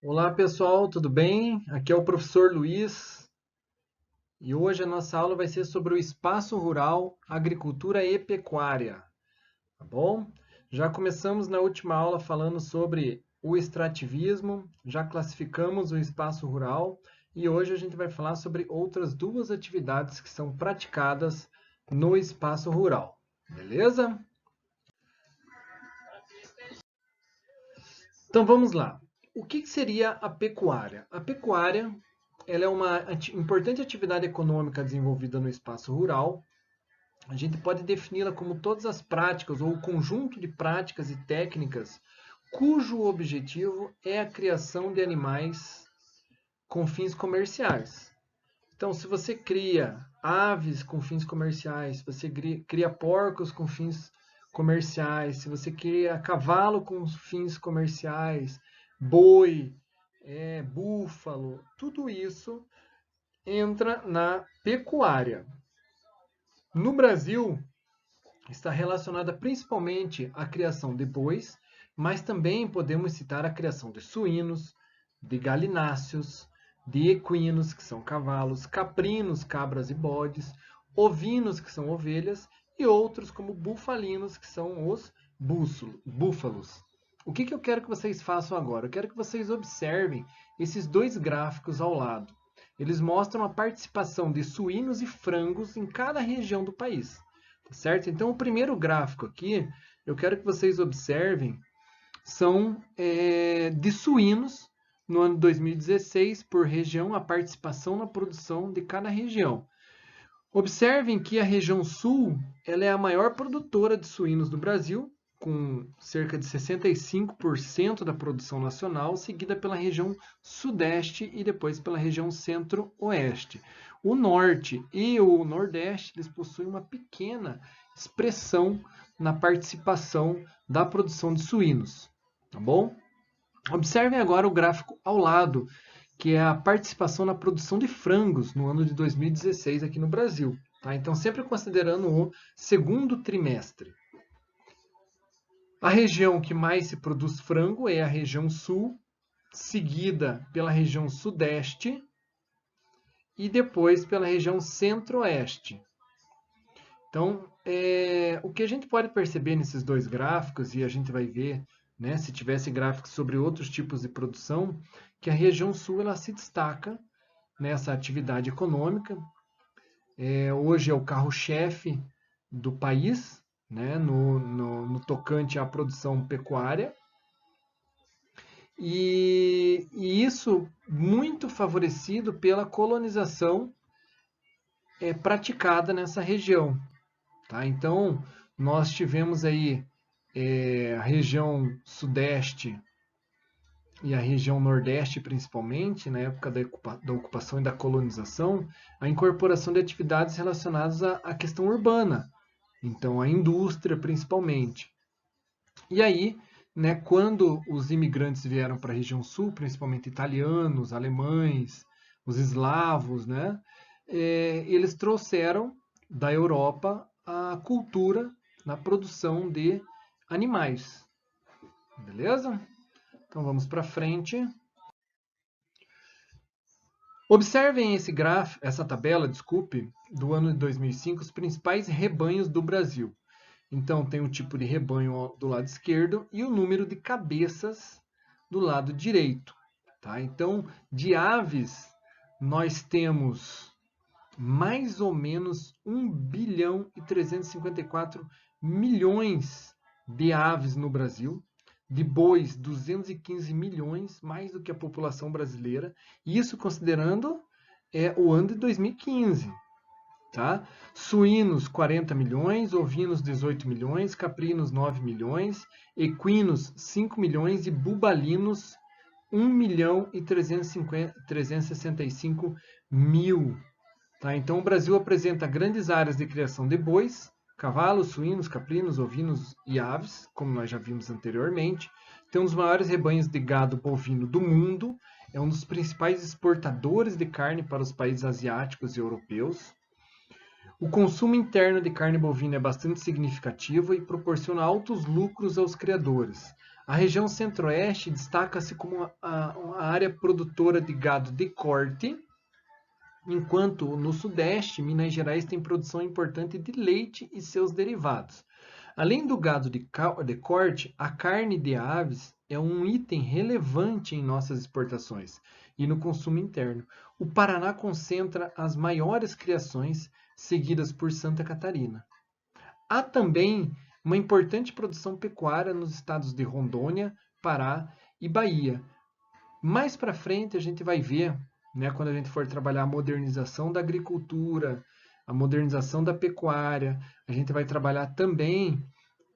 Olá pessoal, tudo bem? Aqui é o professor Luiz e hoje a nossa aula vai ser sobre o espaço rural, agricultura e pecuária, tá bom? Já começamos na última aula falando sobre o extrativismo, já classificamos o espaço rural e hoje a gente vai falar sobre outras duas atividades que são praticadas no espaço rural, beleza? Então vamos lá. O que seria a pecuária? A pecuária ela é uma importante atividade econômica desenvolvida no espaço rural. A gente pode defini-la como todas as práticas ou o conjunto de práticas e técnicas cujo objetivo é a criação de animais com fins comerciais. Então, se você cria aves com fins comerciais, se você cria porcos com fins comerciais, se você cria cavalo com fins comerciais, boi, búfalo, tudo isso entra na pecuária. No Brasil, está relacionada principalmente à criação de bois, mas também podemos citar a criação de suínos, de galináceos, de equinos, que são cavalos, caprinos, cabras e bodes, ovinos, que são ovelhas, e outros como bufalinos, que são os búfalos. O que eu quero que vocês façam agora? Eu quero que vocês observem esses dois gráficos ao lado. Eles mostram a participação de suínos e frangos em cada região do país. Tá certo? Então, o primeiro gráfico aqui, eu quero que vocês observem, são de suínos no ano 2016, por região, a participação na produção de cada região. Observem que a região sul ela é a maior produtora de suínos do Brasil, com cerca de 65% da produção nacional, seguida pela região sudeste e depois pela região centro-oeste. O norte e o nordeste eles possuem uma pequena expressão na participação da produção de suínos, tá bom? Observem agora o gráfico ao lado, que é a participação na produção de frangos no ano de 2016 aqui no Brasil. Tá? Então, sempre considerando o segundo trimestre. A região que mais se produz frango é a região sul, seguida pela região sudeste e depois pela região centro-oeste. Então, o que a gente pode perceber nesses dois gráficos, e a gente vai ver, né, se tivesse gráficos sobre outros tipos de produção, que a região sul ela se destaca nessa atividade econômica. Hoje é o carro-chefe do país, né, no tocante à produção pecuária. E isso muito favorecido pela colonização praticada nessa região. Tá? Então, nós tivemos aí a região sudeste e a região nordeste, principalmente, na época da ocupação e da colonização, a incorporação de atividades relacionadas à questão urbana, então a indústria principalmente. E aí, né, quando os imigrantes vieram para a região sul, principalmente italianos, alemães, os eslavos, né, eles trouxeram da Europa a cultura na produção de animais. Beleza? Então vamos para frente. Observem esse gráfico, essa tabela, desculpe, do ano de 2005, os principais rebanhos do Brasil. Então tem o tipo de rebanho do lado esquerdo e o número de cabeças do lado direito. Tá? Então, de aves, nós temos mais ou menos 1 bilhão e 354 milhões de aves no Brasil, de bois 215 milhões, mais do que a população brasileira, isso considerando o ano de 2015. Tá? Suínos 40 milhões, ovinos 18 milhões, caprinos 9 milhões, equinos 5 milhões e bubalinos 1 milhão e 365 mil. Tá? Então, o Brasil apresenta grandes áreas de criação de bois, cavalos, suínos, caprinos, ovinos e aves, como nós já vimos anteriormente. Tem um dos maiores rebanhos de gado bovino do mundo, é um dos principais exportadores de carne para os países asiáticos e europeus. O consumo interno de carne bovina é bastante significativo e proporciona altos lucros aos criadores. A região centro-oeste destaca-se como a área produtora de gado de corte, enquanto no sudeste, Minas Gerais tem produção importante de leite e seus derivados. Além do gado de corte, a carne de aves é um item relevante em nossas exportações e no consumo interno. O Paraná concentra as maiores criações, seguidas por Santa Catarina. Há também uma importante produção pecuária nos estados de Rondônia, Pará e Bahia. Mais para frente a gente vai ver, né, quando a gente for trabalhar a modernização da agricultura, a modernização da pecuária, a gente vai trabalhar também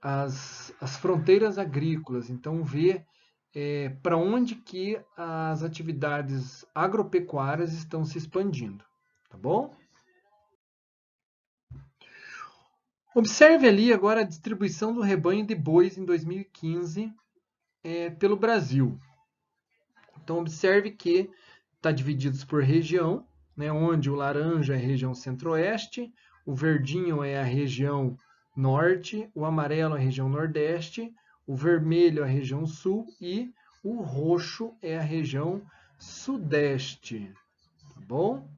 as fronteiras agrícolas. Então, ver para onde que as atividades agropecuárias estão se expandindo, tá bom? Observe ali agora a distribuição do rebanho de bois em 2015 pelo Brasil. Então, observe que está dividido por região, né, onde o laranja é a região centro-oeste, o verdinho é a região norte, o amarelo é a região nordeste, o vermelho é a região sul e o roxo é a região sudeste. Tá bom?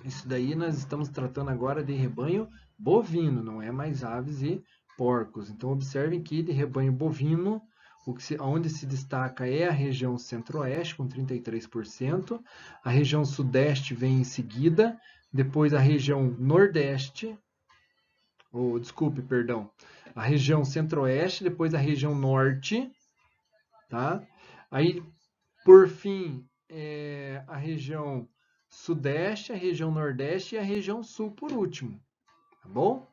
Isso daí nós estamos tratando agora de rebanho bovino, não é mais aves e porcos. Então, observem que de rebanho bovino, onde se destaca é a região centro-oeste, com 33%. A região sudeste vem em seguida, depois a região nordeste, desculpe, perdão, a região centro-oeste, depois a região norte, tá? Aí, por fim, a região sudeste, a região nordeste e a região sul por último, tá bom?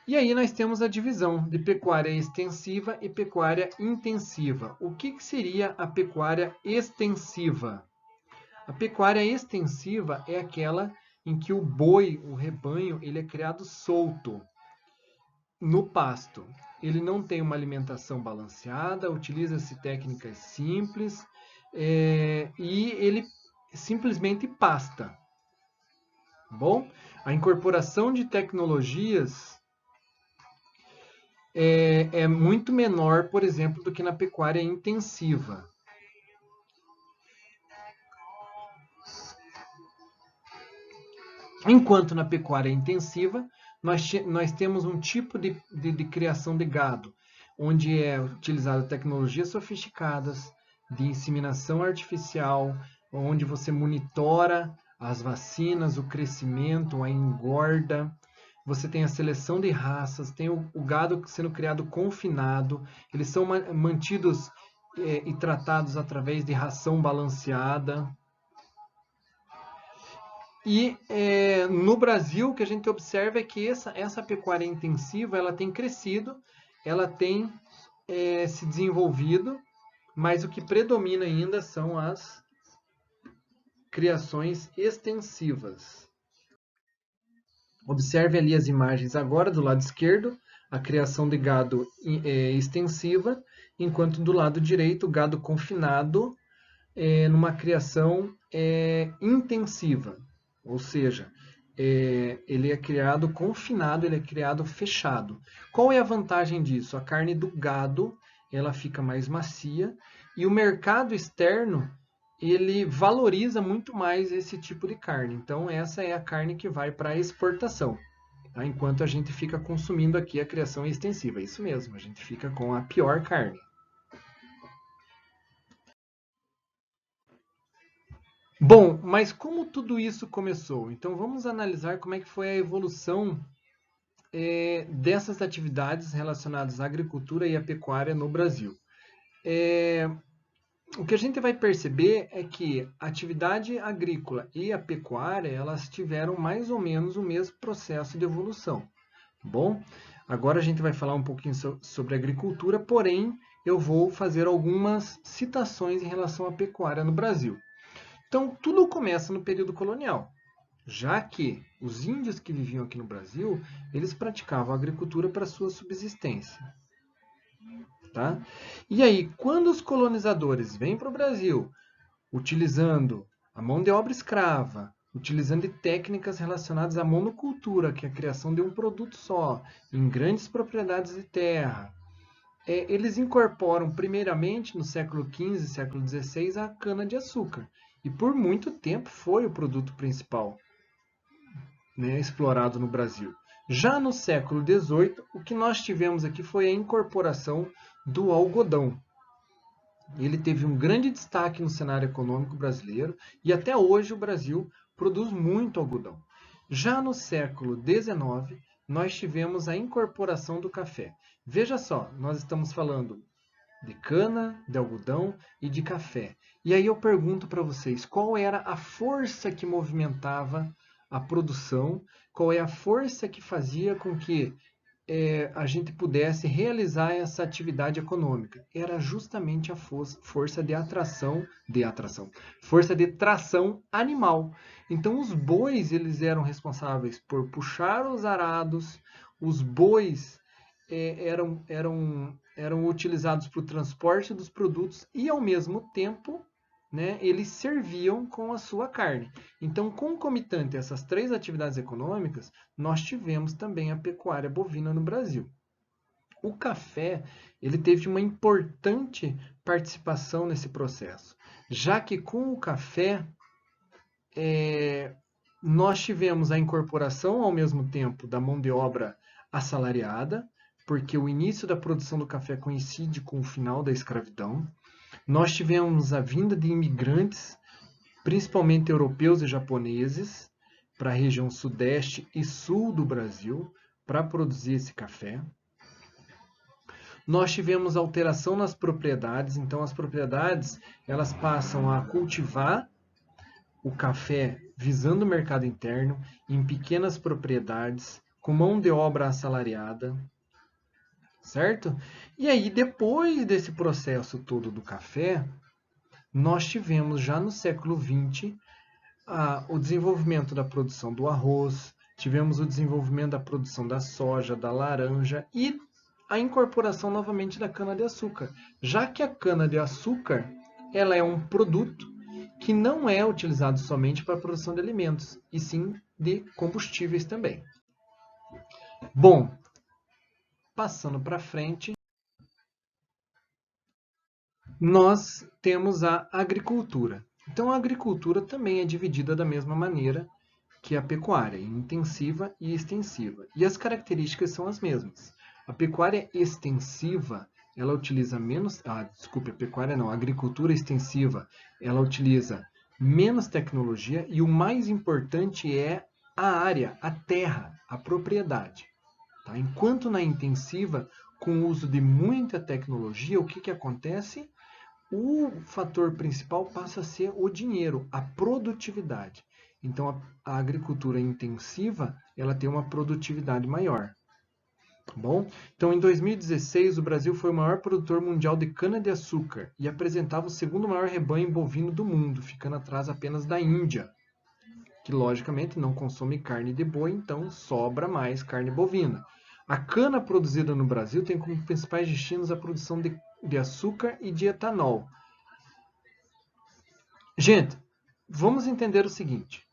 E aí nós temos a divisão de pecuária extensiva e pecuária intensiva. O que seria a pecuária extensiva? A pecuária extensiva é aquela em que o boi, o rebanho, ele é criado solto no pasto. Ele não tem uma alimentação balanceada, utiliza-se técnicas simples e ele simplesmente pasta. Bom, a incorporação de tecnologias é muito menor, por exemplo, do que na pecuária intensiva. Enquanto na pecuária intensiva, nós temos um tipo de criação de gado, onde é utilizada tecnologias sofisticadas de inseminação artificial, onde você monitora as vacinas, o crescimento, a engorda. Você tem a seleção de raças, tem o gado sendo criado confinado, eles são mantidos e tratados através de ração balanceada. E no Brasil, o que a gente observa é que essa pecuária intensiva ela tem crescido, ela tem se desenvolvido, mas o que predomina ainda são as criações extensivas. Observe ali as imagens agora do lado esquerdo, a criação de gado extensiva, enquanto do lado direito o gado confinado numa criação intensiva. Ou seja, ele é criado confinado, ele é criado fechado. Qual é a vantagem disso? A carne do gado ela fica mais macia e o mercado externo ele valoriza muito mais esse tipo de carne. Então, essa é a carne que vai para a exportação, tá? Enquanto a gente fica consumindo aqui a criação extensiva. Isso mesmo, a gente fica com a pior carne. Bom, mas como tudo isso começou? Então, vamos analisar como é que foi a evolução dessas atividades relacionadas à agricultura e à pecuária no Brasil. O que a gente vai perceber é que a atividade agrícola e a pecuária elas tiveram mais ou menos o mesmo processo de evolução. Bom, agora a gente vai falar um pouquinho sobre agricultura, porém eu vou fazer algumas citações em relação à pecuária no Brasil. Então, tudo começa no período colonial, já que os índios que viviam aqui no Brasil, eles praticavam a agricultura para sua subsistência. Tá? E aí, quando os colonizadores vêm para o Brasil, utilizando a mão de obra escrava, utilizando técnicas relacionadas à monocultura, que é a criação de um produto só, em grandes propriedades de terra, eles incorporam primeiramente no século XV, século XVI, a cana-de-açúcar. E por muito tempo foi o produto principal, né, explorado no Brasil. Já no século XVIII, o que nós tivemos aqui foi a incorporação do algodão. Ele teve um grande destaque no cenário econômico brasileiro e até hoje o Brasil produz muito algodão. Já no século XIX, nós tivemos a incorporação do café. Veja só, nós estamos falando de cana, de algodão e de café. E aí eu pergunto para vocês, qual era a força que movimentava a produção, qual é a força que fazia com que a gente pudesse realizar essa atividade econômica? Era justamente a força força de tração animal. Então os bois eles eram responsáveis por puxar os arados, os bois eram utilizados para o transporte dos produtos e ao mesmo tempo, né, eles serviam com a sua carne. Então, concomitante a essas três atividades econômicas, nós tivemos também a pecuária bovina no Brasil. O café ele teve uma importante participação nesse processo, já que com o café nós tivemos a incorporação ao mesmo tempo da mão de obra assalariada, porque o início da produção do café coincide com o final da escravidão. Nós tivemos a vinda de imigrantes, principalmente europeus e japoneses, para a região sudeste e sul do Brasil, para produzir esse café. Nós tivemos alteração nas propriedades, então as propriedades elas passam a cultivar o café visando o mercado interno, em pequenas propriedades, com mão de obra assalariada, certo? E aí, depois desse processo todo do café, nós tivemos já no século XX o desenvolvimento da produção do arroz, tivemos o desenvolvimento da produção da soja, da laranja e a incorporação novamente da cana-de-açúcar, já que a cana-de-açúcar ela é um produto que não é utilizado somente para a produção de alimentos, e sim de combustíveis também. Bom, passando para frente, nós temos a agricultura. Então, a agricultura também é dividida da mesma maneira que a pecuária, intensiva e extensiva. E as características são as mesmas. A pecuária extensiva, ela utiliza menos... desculpe, a pecuária não, a agricultura extensiva, ela utiliza menos tecnologia e o mais importante é a área, a terra, a propriedade. Tá? Enquanto na intensiva, com o uso de muita tecnologia, o que acontece? O fator principal passa a ser o dinheiro, a produtividade. Então, a agricultura intensiva ela tem uma produtividade maior. Bom, então em 2016 o Brasil foi o maior produtor mundial de cana-de-açúcar e apresentava o segundo maior rebanho bovino do mundo, ficando atrás apenas da Índia, que logicamente não consome carne de boi, então sobra mais carne bovina. A cana produzida no Brasil tem como principais destinos a produção de açúcar e de etanol. Gente, vamos entender o seguinte.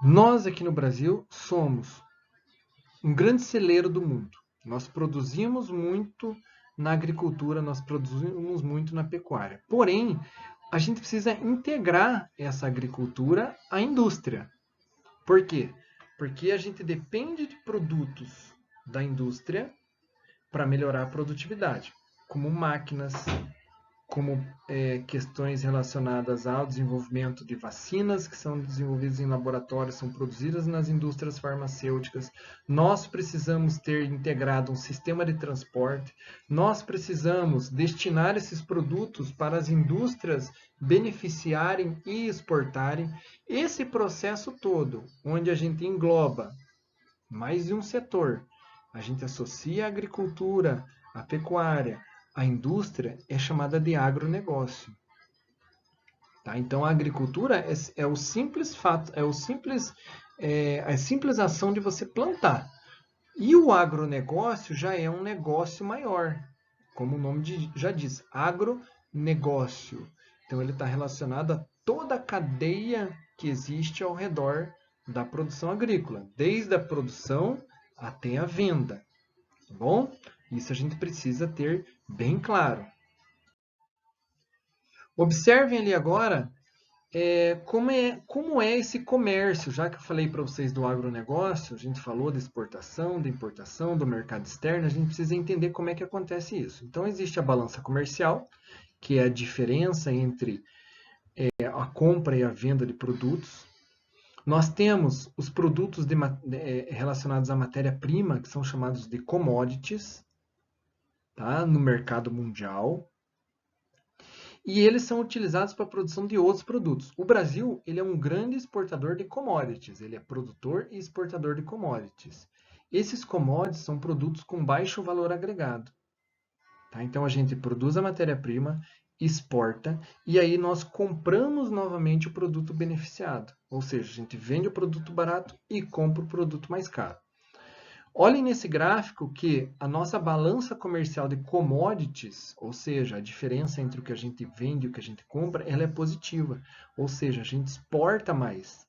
Nós aqui no Brasil somos um grande celeiro do mundo. Nós produzimos muito na agricultura, nós produzimos muito na pecuária. Porém, a gente precisa integrar essa agricultura à indústria. Por quê? Porque a gente depende de produtos da indústria para melhorar a produtividade, como máquinas, como questões relacionadas ao desenvolvimento de vacinas que são desenvolvidas em laboratórios, são produzidas nas indústrias farmacêuticas. Nós precisamos ter integrado um sistema de transporte, nós precisamos destinar esses produtos para as indústrias beneficiarem e exportarem. Esse processo todo, onde a gente engloba mais de um setor, a gente associa a agricultura, a pecuária, a indústria, é chamada de agronegócio. Tá? Então, a agricultura é o simples fato, a simples ação de você plantar. E o agronegócio já é um negócio maior, como o nome já diz, agronegócio. Então, ele está relacionado a toda a cadeia que existe ao redor da produção agrícola, desde a produção até a venda. Tá bom? Isso a gente precisa ter bem claro. Observem ali agora como é esse comércio, já que eu falei para vocês do agronegócio, a gente falou da exportação, da importação, do mercado externo, a gente precisa entender como é que acontece isso. Então, existe a balança comercial, que é a diferença entre a compra e a venda de produtos. Nós temos os produtos relacionados à matéria-prima, que são chamados de commodities, tá? No mercado mundial. E eles são utilizados para a produção de outros produtos. O Brasil ele é um grande exportador de commodities, ele é produtor e exportador de commodities. Esses commodities são produtos com baixo valor agregado. Tá? Então a gente produz a matéria-prima, exporta e aí nós compramos novamente o produto beneficiado. Ou seja, a gente vende o produto barato e compra o produto mais caro. Olhem nesse gráfico que a nossa balança comercial de commodities, ou seja, a diferença entre o que a gente vende e o que a gente compra, ela é positiva. Ou seja, a gente exporta mais.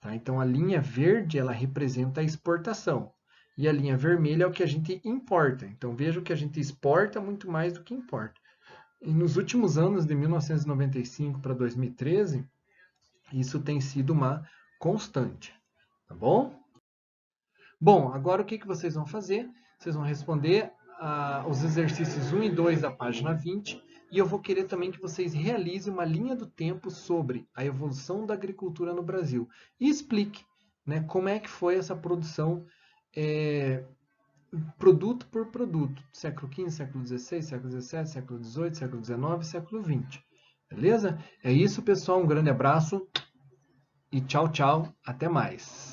Tá? Então, a linha verde ela representa a exportação. E a linha vermelha é o que a gente importa. Então, veja que a gente exporta muito mais do que importa. E nos últimos anos, de 1995 para 2013, isso tem sido uma constante. Tá bom? Bom, agora o que vocês vão fazer? Vocês vão responder os exercícios 1 e 2 da página 20 e eu vou querer também que vocês realizem uma linha do tempo sobre a evolução da agricultura no Brasil e explique, né, como é que foi essa produção produto por produto, século XV, século XVI, século XVII, século XVIII, século XIX, século XX. Beleza? É isso, pessoal. Um grande abraço e tchau, tchau. Até mais.